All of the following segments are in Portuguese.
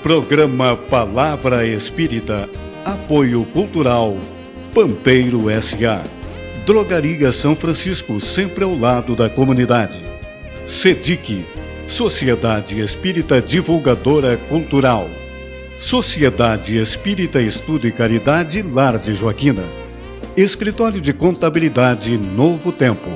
Programa Palavra Espírita, apoio cultural, Pampeiro S.A. Drogaria São Francisco, sempre ao lado da comunidade. SEDIC, Sociedade Espírita Divulgadora Cultural. Sociedade Espírita Estudo e Caridade Lar de Joaquina. Escritório de Contabilidade Novo Tempo.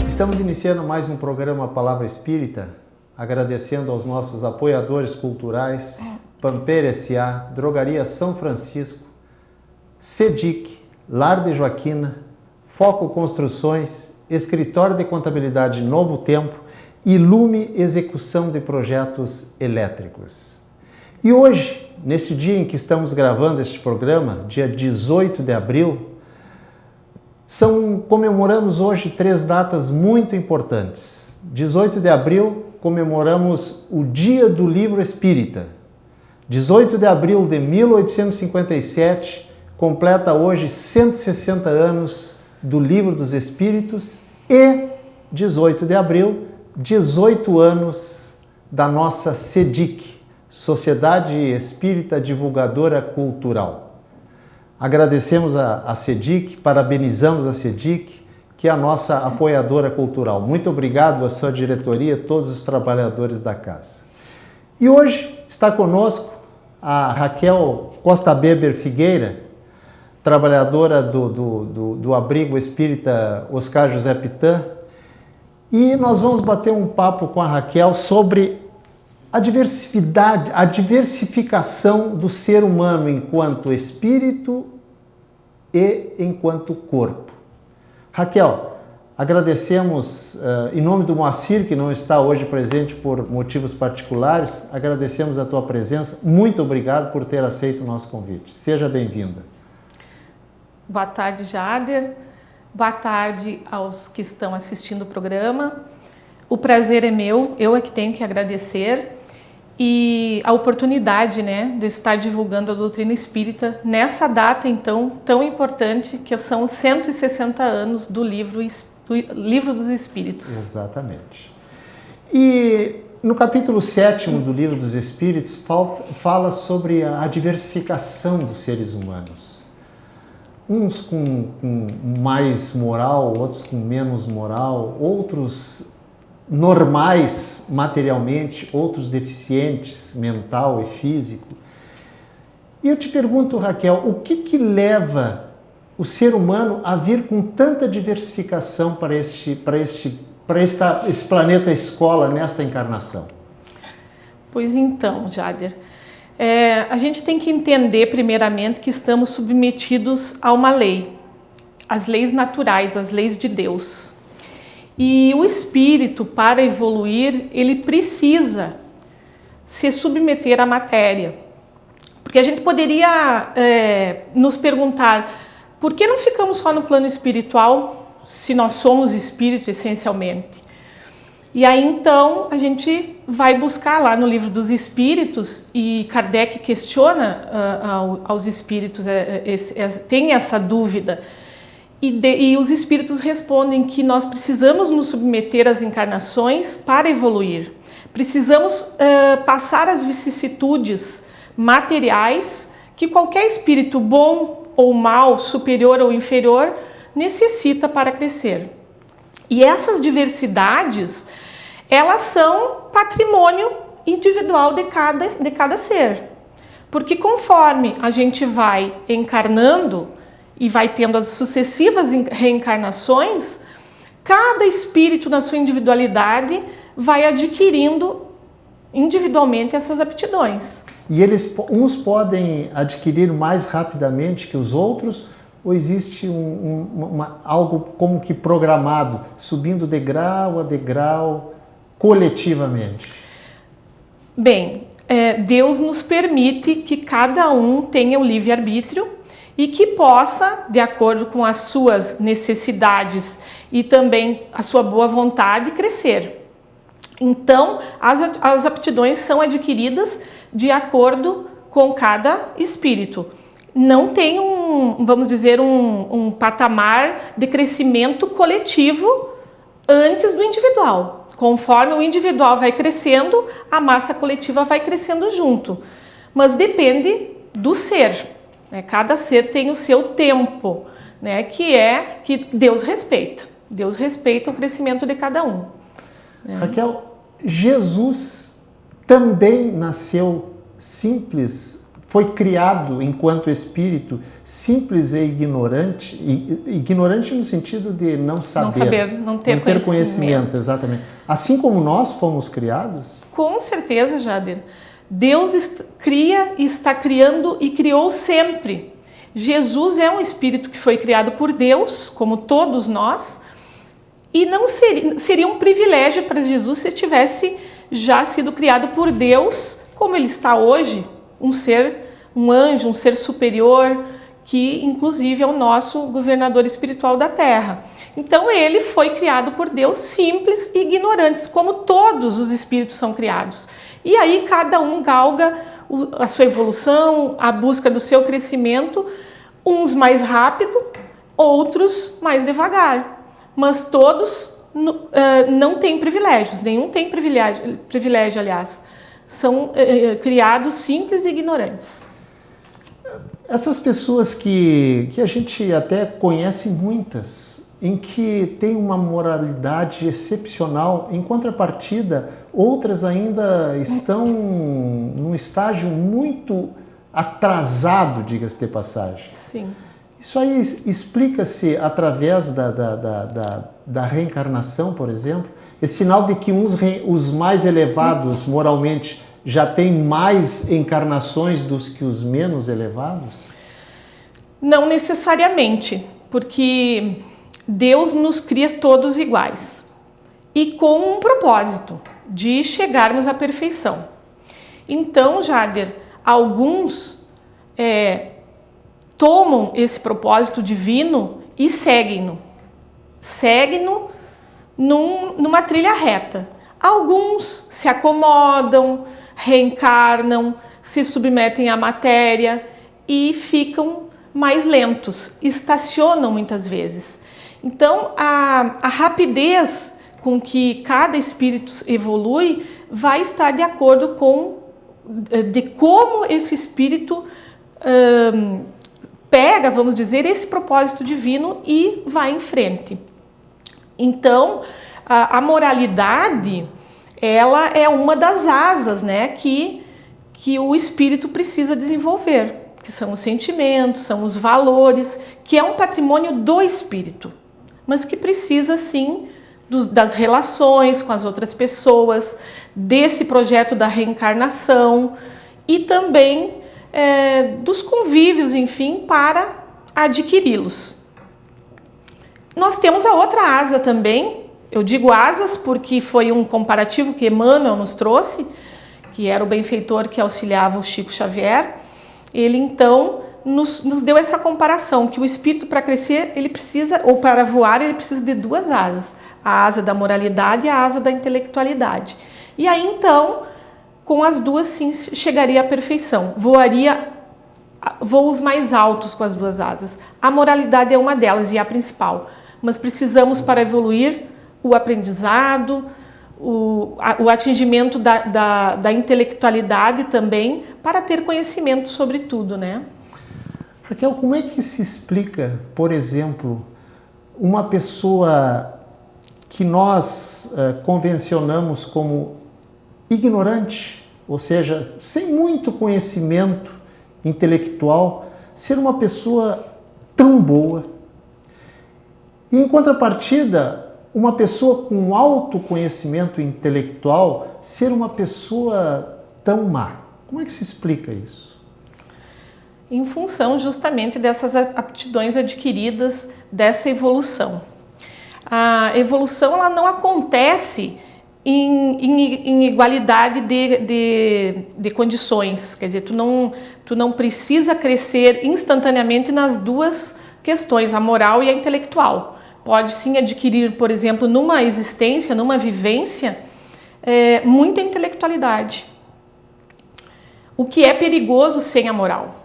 Estamos iniciando mais um programa Palavra Espírita, agradecendo aos nossos apoiadores culturais, Pampeiro S.A., Drogaria São Francisco, SEDIC, Lar de Joaquina, Foco Construções, Escritório de Contabilidade Novo Tempo e Lume Execução de Projetos Elétricos. E hoje, nesse dia em que estamos gravando este programa, dia 18 de abril, comemoramos hoje 3 datas muito importantes. 18 de abril, comemoramos o Dia do Livro Espírita. 18 de abril de 1857, completa hoje 160 anos do Livro dos Espíritos e 18 de abril, 18 anos da nossa SEDIC, Sociedade Espírita Divulgadora Cultural. Agradecemos a SEDIC, parabenizamos a SEDIC, que é a nossa apoiadora cultural. Muito obrigado à sua diretoria, todos os trabalhadores da casa. E hoje está conosco a Raquel Costa Beber Figueira, trabalhadora do abrigo espírita Oscar José Pitã, e nós vamos bater um papo com a Raquel sobre a diversidade, a diversificação do ser humano enquanto espírito e enquanto corpo. Raquel, agradecemos, em nome do Moacir, que não está hoje presente por motivos particulares, agradecemos a tua presença. Muito obrigado por ter aceito o nosso convite. Seja bem-vinda. Boa tarde, Jader. Boa tarde aos que estão assistindo o programa. O prazer é meu, eu é que tenho que agradecer. E a oportunidade, de estar divulgando a doutrina espírita nessa data, então, tão importante, que são os 160 anos do Livro dos Espíritos. Exatamente. E no capítulo 7º do Livro dos Espíritos, fala sobre a diversificação dos seres humanos. Uns com mais moral, outros com menos moral, outros normais materialmente, outros deficientes mental e físico. E eu te pergunto, Raquel, o que leva o ser humano a vir com tanta diversificação para esse planeta escola nesta encarnação? Pois então, Jader, a gente tem que entender primeiramente que estamos submetidos a uma lei, as leis naturais, as leis de Deus. E o espírito, para evoluir, ele precisa se submeter à matéria. Porque a gente poderia nos perguntar, por que não ficamos só no plano espiritual, se nós somos espírito essencialmente? E aí então a gente vai buscar lá no Livro dos Espíritos, e Kardec questiona aos espíritos, tem essa dúvida. E os espíritos respondem que nós precisamos nos submeter às encarnações para evoluir. Precisamos passar as vicissitudes materiais que qualquer espírito bom ou mal, superior ou inferior, necessita para crescer. E essas diversidades, elas são patrimônio individual de cada ser. Porque conforme a gente vai encarnando e vai tendo as sucessivas reencarnações, cada espírito na sua individualidade vai adquirindo individualmente essas aptidões. E uns podem adquirir mais rapidamente que os outros, ou existe algo como que programado, subindo degrau a degrau, coletivamente? Bem, Deus nos permite que cada um tenha o livre-arbítrio e que possa, de acordo com as suas necessidades e também a sua boa vontade, crescer. Então, as aptidões são adquiridas de acordo com cada espírito. Não tem vamos dizer, um patamar de crescimento coletivo antes do individual. Conforme o individual vai crescendo, a massa coletiva vai crescendo junto. Mas depende do ser, né? Cada ser tem o seu tempo, né? Que Deus respeita. Deus respeita o crescimento de cada um. Né? Raquel, Jesus também nasceu simples, foi criado enquanto espírito simples e ignorante, ignorante no sentido de não saber, não ter conhecimento, exatamente. Assim como nós fomos criados? Com certeza, Jader. Deus cria e está criando e criou sempre. Jesus é um espírito que foi criado por Deus, como todos nós, e não seria um privilégio para Jesus se tivesse já sido criado por Deus, como ele está hoje, um anjo, um ser superior, que inclusive é o nosso governador espiritual da Terra. Então ele foi criado por Deus simples e ignorantes, como todos os espíritos são criados. E aí cada um galga a sua evolução, a busca do seu crescimento, uns mais rápido, outros mais devagar. Mas todos não têm privilégios, nenhum tem privilégio, aliás. São criados simples e ignorantes. Essas pessoas que a gente até conhece muitas, em que tem uma moralidade excepcional, em contrapartida, outras ainda estão num estágio muito atrasado, diga-se de passagem. Sim. Isso aí explica-se através da reencarnação, por exemplo? Esse sinal de que os mais elevados moralmente já têm mais encarnações dos que os menos elevados? Não necessariamente, porque Deus nos cria todos iguais e com um propósito de chegarmos à perfeição. Então, Jader, alguns tomam esse propósito divino e seguem-no. Seguem-no numa trilha reta. Alguns se acomodam, reencarnam, se submetem à matéria e ficam mais lentos, estacionam muitas vezes. Então, a rapidez com que cada espírito evolui vai estar de acordo com de como esse espírito pega, vamos dizer, esse propósito divino e vai em frente. Então, a moralidade, ela é uma das asas, né, que o espírito precisa desenvolver, que são os sentimentos, são os valores, que é um patrimônio do espírito, mas que precisa, sim, das relações com as outras pessoas, desse projeto da reencarnação e também dos convívios, enfim, para adquiri-los. Nós temos a outra asa também, eu digo asas porque foi um comparativo que Emmanuel nos trouxe, que era o benfeitor que auxiliava o Chico Xavier. Ele então nos deu essa comparação, que o espírito para crescer, ele precisa, ou para voar, ele precisa de duas asas, a asa da moralidade e a asa da intelectualidade. E aí então, com as duas sim, chegaria à perfeição, voaria voos mais altos com as duas asas. A moralidade é uma delas e é a principal, mas precisamos para evoluir o aprendizado, o atingimento da intelectualidade também, para ter conhecimento sobre tudo, né? Raquel, como é que se explica, por exemplo, uma pessoa que nós convencionamos como ignorante, ou seja, sem muito conhecimento intelectual, ser uma pessoa tão boa? E em contrapartida, uma pessoa com alto conhecimento intelectual ser uma pessoa tão má. Como é que se explica isso? Em função justamente dessas aptidões adquiridas, dessa evolução. A evolução ela não acontece em igualdade de condições. Quer dizer, tu não precisa crescer instantaneamente nas duas questões, a moral e a intelectual. Pode sim adquirir, por exemplo, numa existência, numa vivência, muita intelectualidade. O que é perigoso sem a moral.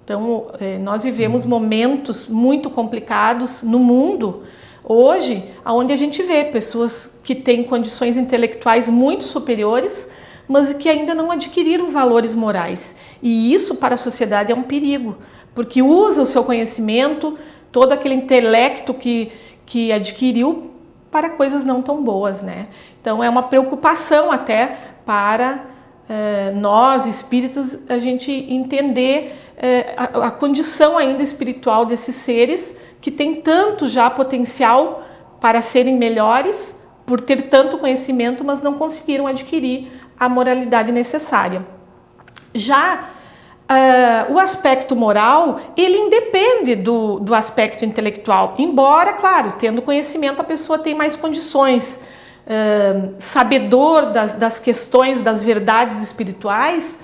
Então, nós vivemos momentos muito complicados no mundo, hoje, onde a gente vê pessoas que têm condições intelectuais muito superiores, mas que ainda não adquiriram valores morais. E isso para a sociedade é um perigo, porque usa o seu conhecimento, todo aquele intelecto que adquiriu para coisas não tão boas, né? Então é uma preocupação até para nós espíritas a gente entender a condição ainda espiritual desses seres que têm tanto já potencial para serem melhores, por ter tanto conhecimento, mas não conseguiram adquirir a moralidade necessária. Já o aspecto moral, ele independe do aspecto intelectual, embora, claro, tendo conhecimento a pessoa tem mais condições, sabedor das questões, das verdades espirituais,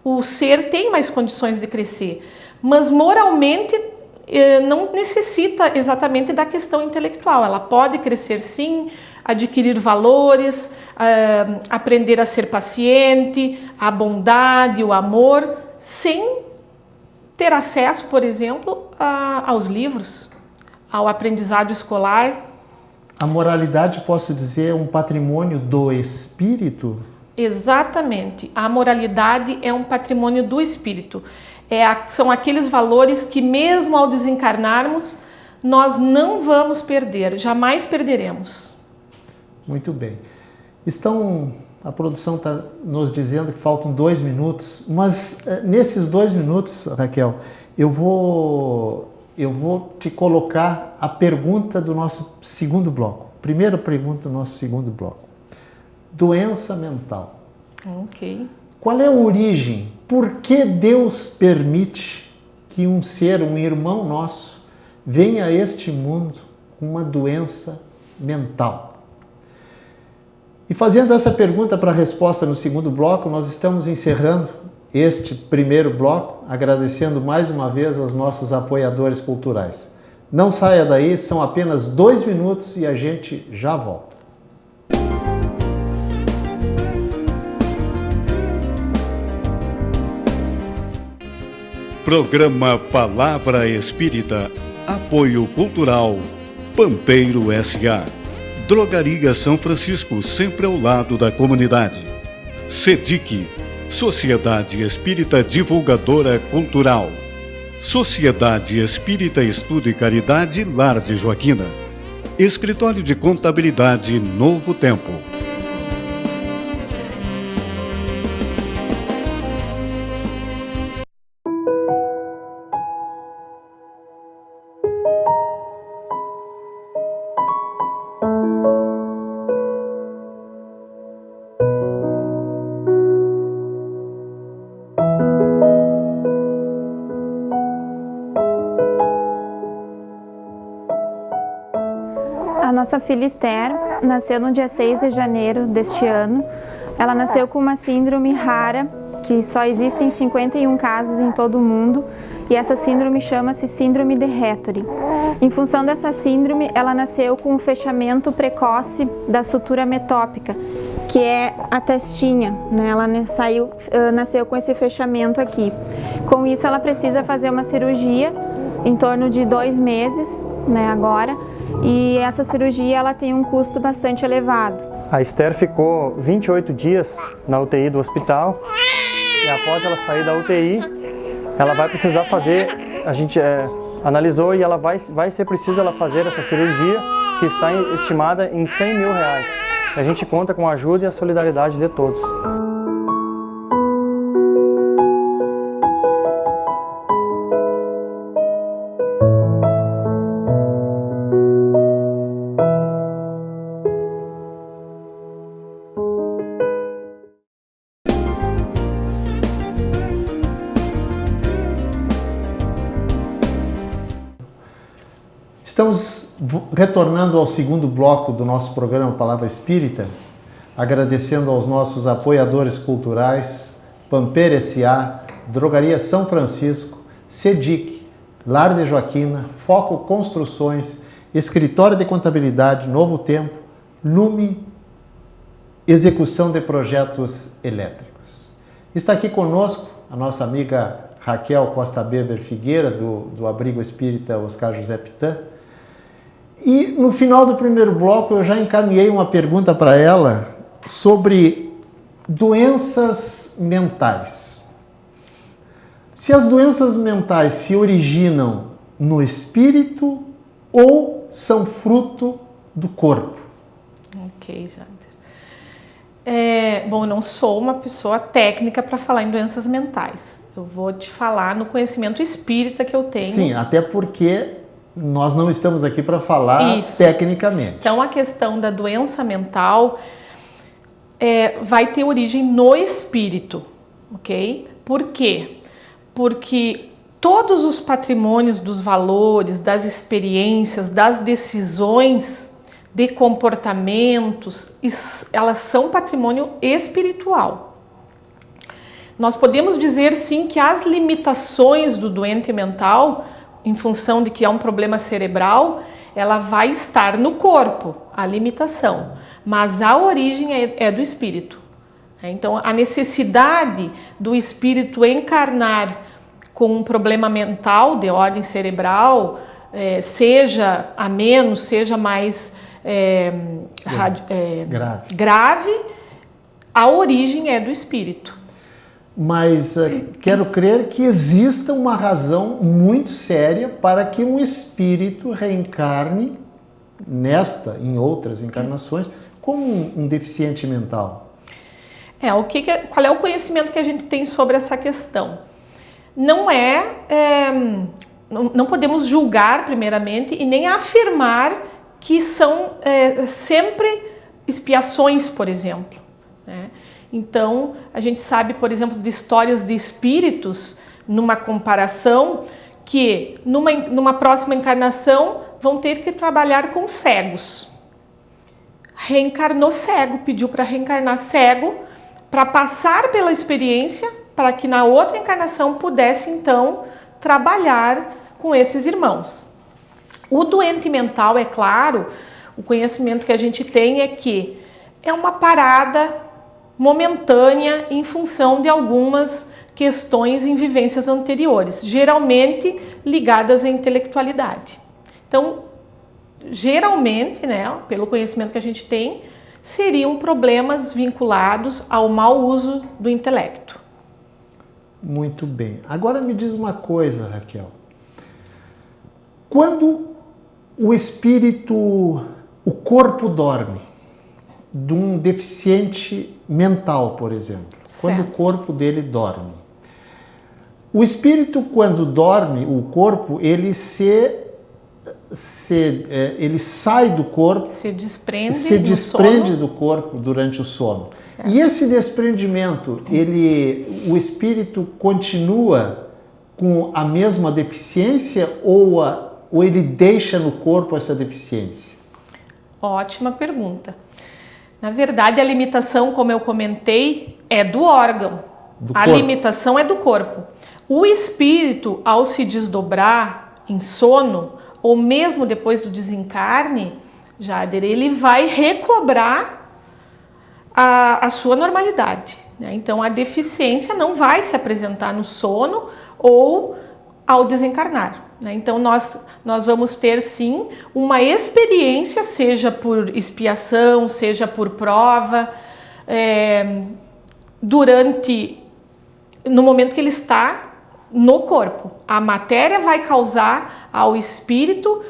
o ser tem mais condições de crescer, mas moralmente não necessita exatamente da questão intelectual, ela pode crescer sim, adquirir valores, aprender a ser paciente, a bondade, o amor, sem ter acesso, por exemplo, aos livros, ao aprendizado escolar. A moralidade, posso dizer, é um patrimônio do espírito? Exatamente. A moralidade é um patrimônio do espírito. São aqueles valores que mesmo ao desencarnarmos, nós não vamos perder, jamais perderemos. Muito bem. A produção está nos dizendo que faltam 2 minutos, mas nesses 2 minutos, Raquel, eu vou te colocar a pergunta do nosso segundo bloco. Primeira pergunta do nosso segundo bloco. Doença mental. Ok. Qual é a origem? Por que Deus permite que um irmão nosso, venha a este mundo com uma doença mental? E fazendo essa pergunta para a resposta no segundo bloco, nós estamos encerrando este primeiro bloco, agradecendo mais uma vez aos nossos apoiadores culturais. Não saia daí, são apenas 2 minutos e a gente já volta. Programa Palavra Espírita, apoio cultural, Pampeiro S.A. Drogaria São Francisco, sempre ao lado da comunidade. SEDIC, Sociedade Espírita Divulgadora Cultural. Sociedade Espírita Estudo e Caridade Lar de Joaquina. Escritório de Contabilidade Novo Tempo. A nossa filha Esther nasceu no dia 6 de janeiro deste ano. Ela nasceu com uma síndrome rara, que só existem 51 casos em todo o mundo, e essa síndrome chama-se síndrome de Héttori. Em função dessa síndrome, ela nasceu com um fechamento precoce da sutura metópica, que é a testinha, né? Ela nasceu com esse fechamento aqui. Com isso, ela precisa fazer uma cirurgia em torno de 2 meses, né, agora, e essa cirurgia ela tem um custo bastante elevado. A Esther ficou 28 dias na UTI do hospital e após ela sair da UTI, ela vai precisar fazer, a gente analisou e ela vai ser preciso ela fazer essa cirurgia que está estimada em R$100 mil. E a gente conta com a ajuda e a solidariedade de todos. Estamos retornando ao segundo bloco do nosso programa Palavra Espírita, agradecendo aos nossos apoiadores culturais, Pampeiro S.A., Drogaria São Francisco, Sedic, Lar de Joaquina, Foco Construções, Escritório de Contabilidade Novo Tempo, Lume, Execução de Projetos Elétricos. Está aqui conosco a nossa amiga Raquel Costa Beber Figueira, do Abrigo Espírita Oscar José Pitã. E no final do primeiro bloco eu já encaminhei uma pergunta para ela sobre doenças mentais. Se as doenças mentais se originam no espírito ou são fruto do corpo? Ok, Jader. Bom, eu não sou uma pessoa técnica para falar em doenças mentais. Eu vou te falar no conhecimento espírita que eu tenho. Sim, até porque nós não estamos aqui para falar tecnicamente. Então, a questão da doença mental vai ter origem no espírito, ok? Por quê? Porque todos os patrimônios dos valores, das experiências, das decisões, de comportamentos, elas são patrimônio espiritual. Nós podemos dizer sim que as limitações do doente mental, em função de que há um problema cerebral, ela vai estar no corpo, a limitação, mas a origem é do espírito. Então, a necessidade do espírito encarnar com um problema mental de ordem cerebral, seja a menos, seja mais grave, a origem é do espírito. Mas quero crer que exista uma razão muito séria para que um espírito reencarne em outras encarnações, como um deficiente mental. Qual é o conhecimento que a gente tem sobre essa questão? Não podemos julgar primeiramente e nem afirmar que são sempre expiações, por exemplo, né? Então, a gente sabe, por exemplo, de histórias de espíritos, numa comparação, que numa próxima encarnação vão ter que trabalhar com cegos. Reencarnou cego, pediu para reencarnar cego, para passar pela experiência, para que na outra encarnação pudesse, então, trabalhar com esses irmãos. O doente mental, é claro, o conhecimento que a gente tem é que é uma parada momentânea em função de algumas questões em vivências anteriores, geralmente ligadas à intelectualidade. Então, geralmente, né, pelo conhecimento que a gente tem, seriam problemas vinculados ao mau uso do intelecto. Muito bem. Agora me diz uma coisa, Raquel. Quando o corpo dorme, de um deficiente mental, por exemplo, quando o corpo dele dorme. O espírito, quando dorme, o corpo, ele sai do corpo, se desprende do corpo durante o sono. Certo. E esse desprendimento, o espírito continua com a mesma deficiência ou ele deixa no corpo essa deficiência? Ótima pergunta. Na verdade, a limitação, como eu comentei, é do órgão. A limitação é do corpo. O espírito, ao se desdobrar em sono, ou mesmo depois do desencarne, Jader, ele vai recobrar a sua normalidade, né? Então, a deficiência não vai se apresentar no sono ou ao desencarnar, né? Então, nós vamos ter, sim, uma experiência, seja por expiação, seja por prova, no momento que ele está no corpo. A matéria vai causar ao espírito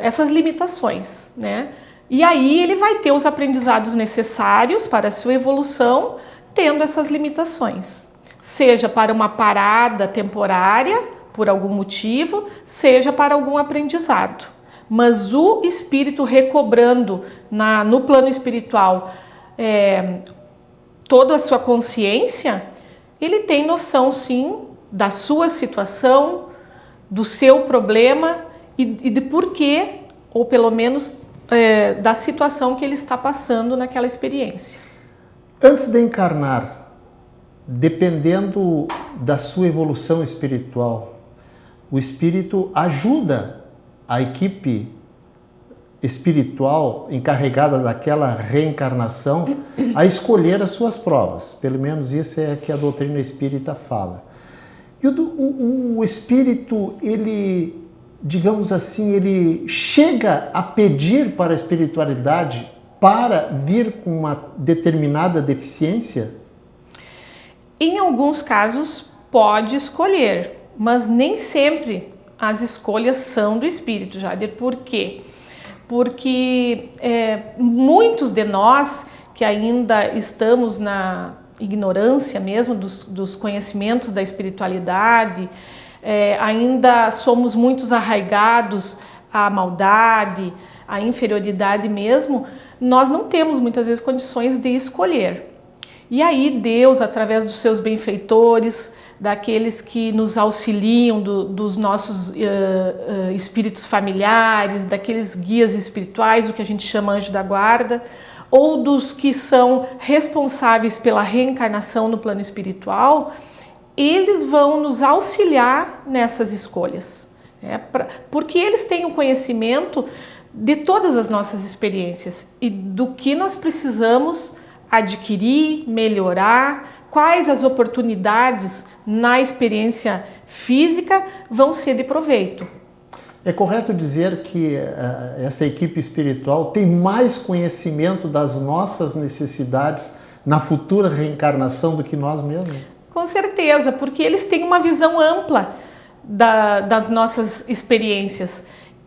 essas limitações, né? E aí ele vai ter os aprendizados necessários para a sua evolução, tendo essas limitações. Seja para uma parada temporária, por algum motivo, seja para algum aprendizado. Mas o espírito recobrando no plano espiritual toda a sua consciência, ele tem noção, sim, da sua situação, do seu problema e de porquê, ou pelo menos da situação que ele está passando naquela experiência. Antes de encarnar, dependendo da sua evolução espiritual, o espírito ajuda a equipe espiritual encarregada daquela reencarnação a escolher as suas provas. Pelo menos isso é que a doutrina espírita fala. E o espírito, ele, digamos assim, ele chega a pedir para a espiritualidade para vir com uma determinada deficiência? Em alguns casos pode escolher, mas nem sempre as escolhas são do espírito, Jader. Por quê? Porque muitos de nós que ainda estamos na ignorância mesmo dos conhecimentos da espiritualidade, ainda somos muitos arraigados à maldade, à inferioridade mesmo, nós não temos muitas vezes condições de escolher. E aí Deus, através dos seus benfeitores, daqueles que nos auxiliam, dos nossos espíritos familiares, daqueles guias espirituais, o que a gente chama anjo da guarda, ou dos que são responsáveis pela reencarnação no plano espiritual, eles vão nos auxiliar nessas escolhas, porque eles têm o conhecimento de todas as nossas experiências e do que nós precisamos adquirir, melhorar, quais as oportunidades na experiência física vão ser de proveito. É correto dizer que essa equipe espiritual tem mais conhecimento das nossas necessidades na futura reencarnação do que nós mesmos? Com certeza, porque eles têm uma visão ampla das nossas experiências,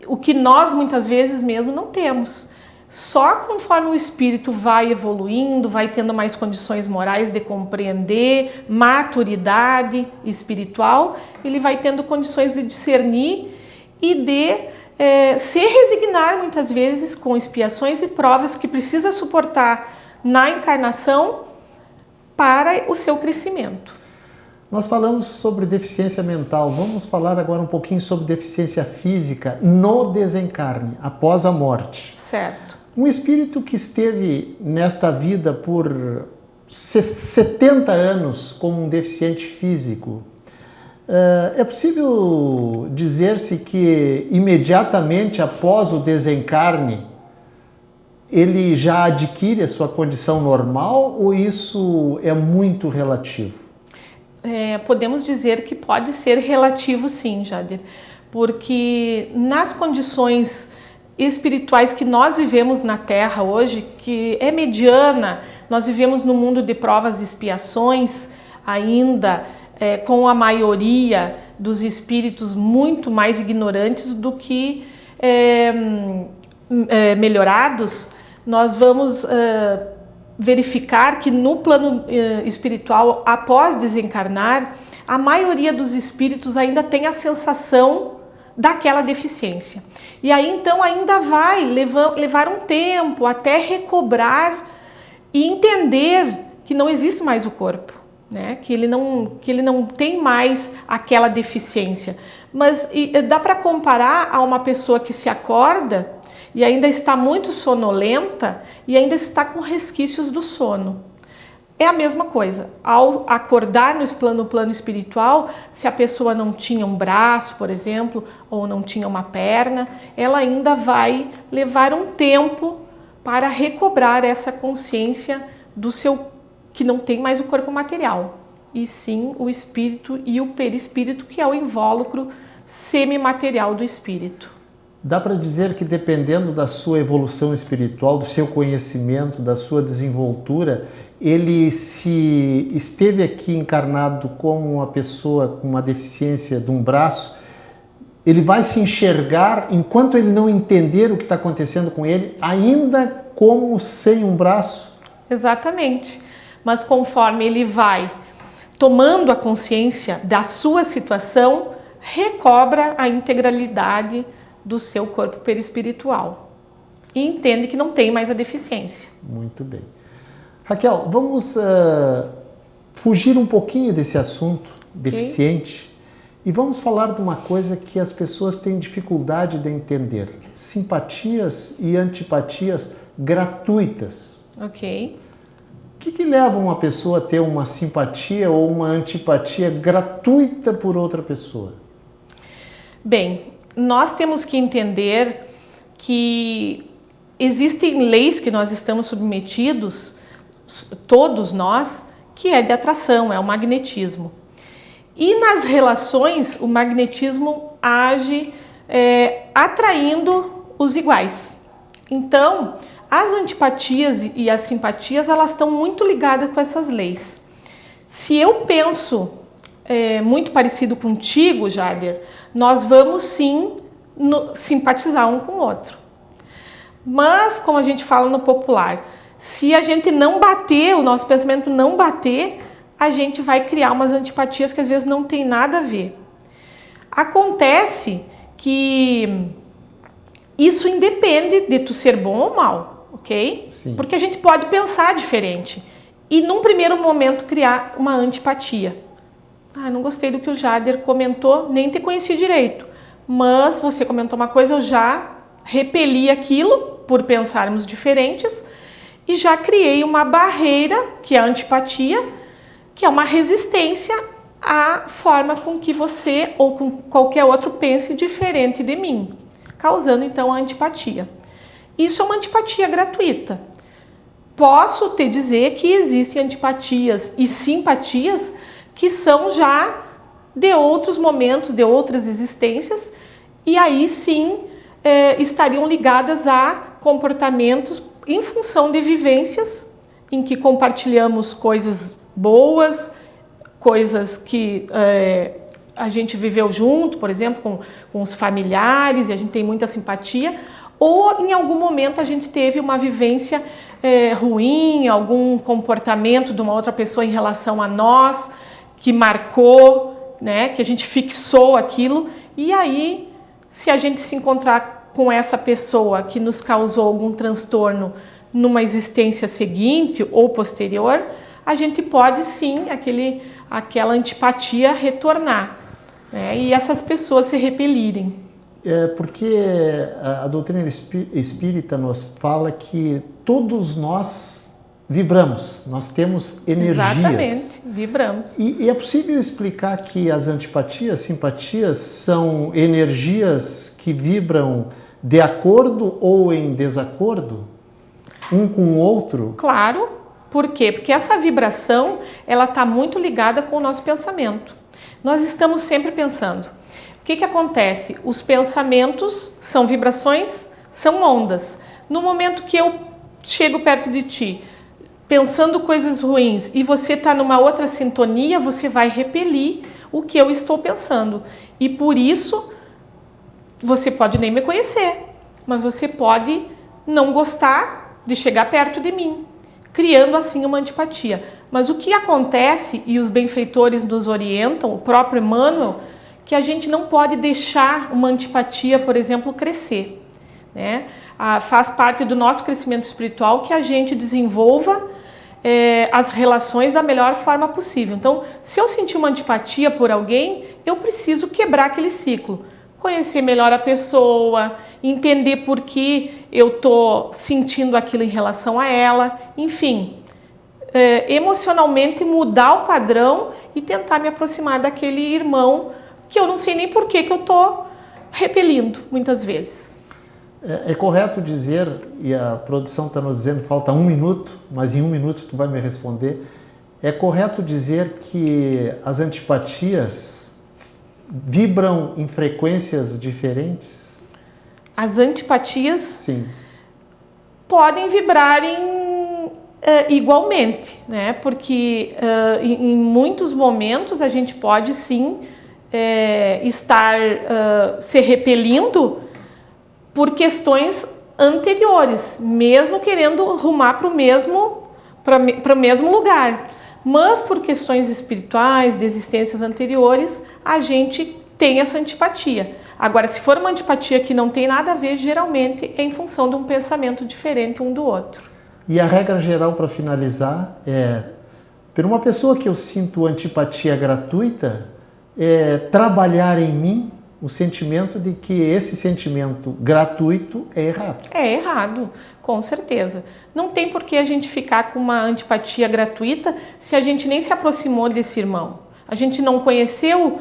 o que nós muitas vezes mesmo não temos. Só conforme o espírito vai evoluindo, vai tendo mais condições morais de compreender, maturidade espiritual, ele vai tendo condições de discernir e de se resignar muitas vezes com expiações e provas que precisa suportar na encarnação para o seu crescimento. Nós falamos sobre deficiência mental, vamos falar agora um pouquinho sobre deficiência física no desencarne, após a morte. Certo. Um espírito que esteve nesta vida por 70 anos como um deficiente físico, é possível dizer-se que imediatamente após o desencarne ele já adquire a sua condição normal ou isso é muito relativo? Podemos dizer que pode ser relativo sim, Jader, porque nas condições espirituais que nós vivemos na Terra hoje, que é mediana, nós vivemos no mundo de provas e expiações, ainda com a maioria dos espíritos muito mais ignorantes do que melhorados, nós vamos verificar que no plano espiritual, após desencarnar, a maioria dos espíritos ainda tem a sensação daquela deficiência. E aí então ainda vai levar um tempo até recobrar e entender que não existe mais o corpo, né? Que ele não tem mais aquela deficiência. Mas dá para comparar a uma pessoa que se acorda e ainda está muito sonolenta e ainda está com resquícios do sono. É a mesma coisa. Ao acordar no plano espiritual, se a pessoa não tinha um braço, por exemplo, ou não tinha uma perna, ela ainda vai levar um tempo para recobrar essa consciência do seu, que não tem mais o corpo material, e sim o espírito e o perispírito, que é o invólucro semimaterial do espírito. Dá para dizer que dependendo da sua evolução espiritual, do seu conhecimento, da sua desenvoltura, ele se esteve aqui encarnado como uma pessoa com uma deficiência de um braço, ele vai se enxergar, enquanto ele não entender o que está acontecendo com ele, ainda como sem um braço? Exatamente. Mas conforme ele vai tomando a consciência da sua situação, recobra a integralidade do seu corpo perispiritual e entende que não tem mais a deficiência. Muito bem. Raquel, vamos fugir um pouquinho desse assunto deficiente E vamos falar de uma coisa que as pessoas têm dificuldade de entender. Simpatias e antipatias gratuitas. Ok. O que leva uma pessoa a ter uma simpatia ou uma antipatia gratuita por outra pessoa? Bem, nós temos que entender que existem leis que nós estamos submetidos, todos nós, que é de atração, é o magnetismo. E nas relações, o magnetismo age atraindo os iguais. Então, as antipatias e as simpatias, elas estão muito ligadas com essas leis. Se eu penso muito parecido contigo, Jader, nós vamos sim simpatizar um com o outro. Mas, como a gente fala no popular, se a gente não bater, o nosso pensamento não bater, a gente vai criar umas antipatias que às vezes não tem nada a ver. Acontece que isso independe de tu ser bom ou mal, ok? Sim. Porque a gente pode pensar diferente e num primeiro momento criar uma antipatia. Não gostei do que o Jader comentou, nem te conheci direito, mas você comentou uma coisa, eu já repeli aquilo por pensarmos diferentes e já criei uma barreira, que é a antipatia, que é uma resistência à forma com que você ou com qualquer outro pense diferente de mim, causando então a antipatia. Isso é uma antipatia gratuita. Posso te dizer que existem antipatias e simpatias que são já de outros momentos, de outras existências, e aí sim estariam ligadas a comportamentos em função de vivências em que compartilhamos coisas boas, coisas que a gente viveu junto, por exemplo, com os familiares, e a gente tem muita simpatia, ou em algum momento a gente teve uma vivência ruim, algum comportamento de uma outra pessoa em relação a nós, que marcou, né, que a gente fixou aquilo, e aí, se a gente se encontrar com essa pessoa que nos causou algum transtorno numa existência seguinte ou posterior, a gente pode sim, aquela antipatia retornar, né, e essas pessoas se repelirem. Porque a doutrina espírita nos fala que todos nós vibramos, nós temos energias. Exatamente, vibramos. E é possível explicar que as antipatias, simpatias são energias que vibram de acordo ou em desacordo, um com o outro? Claro. Por quê? Porque essa vibração, ela está muito ligada com o nosso pensamento. Nós estamos sempre pensando. O que acontece? Os pensamentos são vibrações, são ondas. No momento que eu chego perto de ti, pensando coisas ruins, e você está numa outra sintonia, você vai repelir o que eu estou pensando. E por isso, você pode nem me conhecer, mas você pode não gostar de chegar perto de mim, criando assim uma antipatia. Mas o que acontece, e os benfeitores nos orientam, o próprio Emmanuel, que a gente não pode deixar uma antipatia, por exemplo, crescer, né? Faz parte do nosso crescimento espiritual que a gente desenvolva as relações da melhor forma possível. Então, se eu sentir uma antipatia por alguém, eu preciso quebrar aquele ciclo. Conhecer melhor a pessoa, entender por que eu estou sentindo aquilo em relação a ela, enfim, emocionalmente mudar o padrão e tentar me aproximar daquele irmão que eu não sei nem por que eu estou repelindo muitas vezes. É correto dizer, e a produção está nos dizendo, falta 1 minuto, mas em 1 minuto tu vai me responder, é correto dizer que as antipatias vibram em frequências diferentes? As antipatias Sim. podem vibrar igualmente, né? Porque em muitos momentos a gente pode sim estar se repelindo por questões anteriores, mesmo querendo rumar para o mesmo lugar. Mas por questões espirituais, de existências anteriores, a gente tem essa antipatia. Agora, se for uma antipatia que não tem nada a ver, geralmente é em função de um pensamento diferente um do outro. E a regra geral, para finalizar, por uma pessoa que eu sinto antipatia gratuita, trabalhar em mim o sentimento de que esse sentimento gratuito é errado. É errado, com certeza. Não tem por que a gente ficar com uma antipatia gratuita se a gente nem se aproximou desse irmão. A gente não conheceu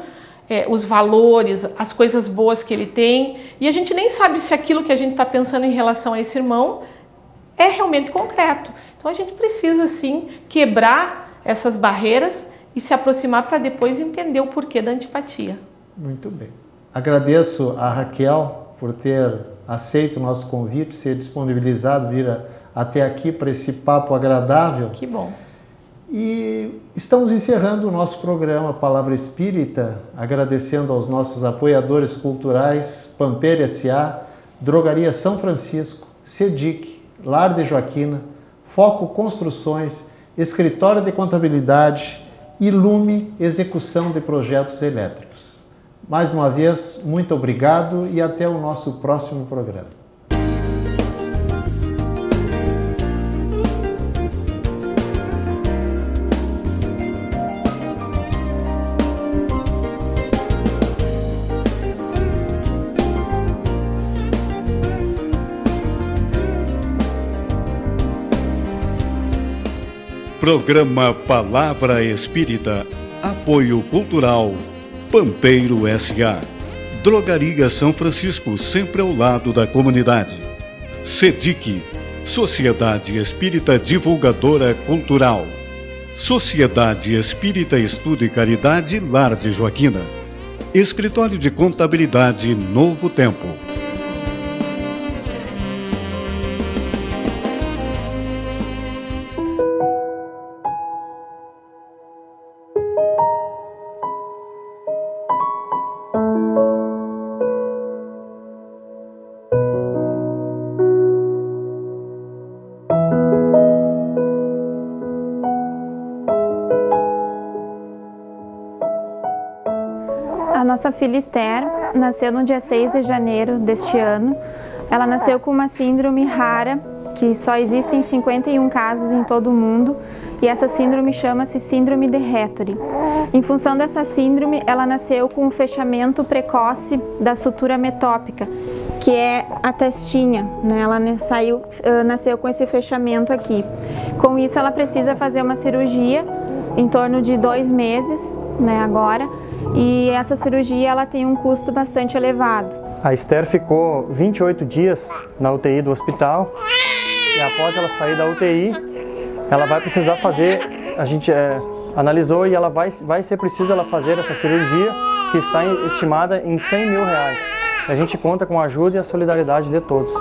os valores, as coisas boas que ele tem, e a gente nem sabe se aquilo que a gente está pensando em relação a esse irmão é realmente concreto. Então a gente precisa sim quebrar essas barreiras e se aproximar para depois entender o porquê da antipatia. Muito bem. Agradeço a Raquel por ter aceito o nosso convite, ser disponibilizado, vir até aqui para esse papo agradável. Que bom. E estamos encerrando o nosso programa Palavra Espírita, agradecendo aos nossos apoiadores culturais, Pampeiro S.A., Drogaria São Francisco, CEDIC, Lar de Joaquina, Foco Construções, Escritório de Contabilidade, Ilume Execução de Projetos Elétricos. Mais uma vez, muito obrigado e até o nosso próximo programa. Programa Palavra Espírita, apoio cultural, Pampeiro S.A. Drogaria São Francisco, sempre ao lado da comunidade. CEDIC, Sociedade Espírita Divulgadora Cultural. Sociedade Espírita Estudo e Caridade Lar de Joaquina. Escritório de Contabilidade Novo Tempo. A nossa filha Esther nasceu no dia 6 de janeiro deste ano. Ela nasceu com uma síndrome rara, que só existem 51 casos em todo o mundo, e essa síndrome chama-se síndrome de Héttori. Em função dessa síndrome, ela nasceu com um fechamento precoce da sutura metópica, que é a testinha, né? Ela nasceu com esse fechamento aqui. Com isso, ela precisa fazer uma cirurgia em torno de 2 meses, né, agora, e essa cirurgia ela tem um custo bastante elevado. A Esther ficou 28 dias na UTI do hospital e após ela sair da UTI, ela vai precisar fazer, a gente analisou e ela vai ser preciso ela fazer essa cirurgia que está estimada em R$100 mil. A gente conta com a ajuda e a solidariedade de todos.